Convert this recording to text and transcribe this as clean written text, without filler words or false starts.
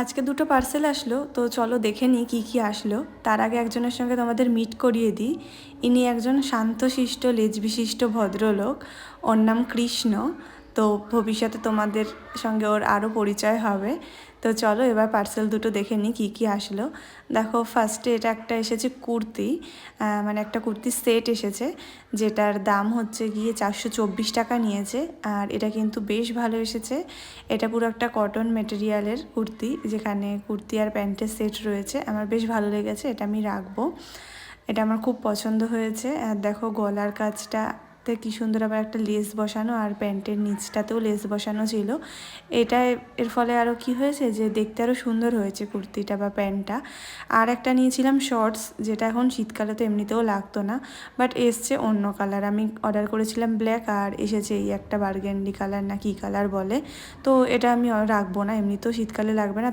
আজকে দুটো পার্সেল আসলো, তো চলো দেখে নিই কী কী আসলো। তার আগে একজনের সঙ্গে তোমাদের মিট করিয়ে দিই। ইনি একজন শান্তশিষ্ট লেজবিশিষ্ট ভদ্রলোক, ওর নাম কৃষ্ণ। তো ভবিষ্যতে তোমাদের সঙ্গে ওর আরও পরিচয় হবে। তো চলো এবার পার্সেল দুটো দেখে নিই কী কী আসলো। দেখো, ফার্স্টে এটা একটা এসেছে কুর্তি, মানে একটা কুর্তির সেট এসেছে, যেটার দাম হচ্ছে গিয়ে 424 টাকা নিয়েছে। আর এটা কিন্তু বেশ ভালো এসেছে। এটা পুরো একটা কটন মেটেরিয়ালের কুর্তি, যেখানে কুর্তি আর প্যান্টের সেট রয়েছে। আমার বেশ ভালো লেগেছে, এটা আমি রাখবো। এটা আমার খুব পছন্দ হয়েছে। আর দেখো গলার কাজটাতে কী সুন্দর আবার একটা লেস বসানো, আর প্যান্টের নিচটাতেও লেস বসানো ছিল। এটা এর ফলে আরও কি হয়েছে যে দেখতে আরও সুন্দর হয়েছে কুর্তিটা বা প্যান্টটা। আর একটা নিয়েছিলাম শর্টস, যেটা এখন শীতকালে তো এমনিতেও লাগতো না, বাট এসছে অন্য কালার। আমি অর্ডার করেছিলাম ব্ল্যাক, আর এসেছে এই একটা বার্গেন্ডি কালার না কী কালার বলে। তো এটা আমি রাখবো না, এমনিতেও শীতকালে লাগবে না।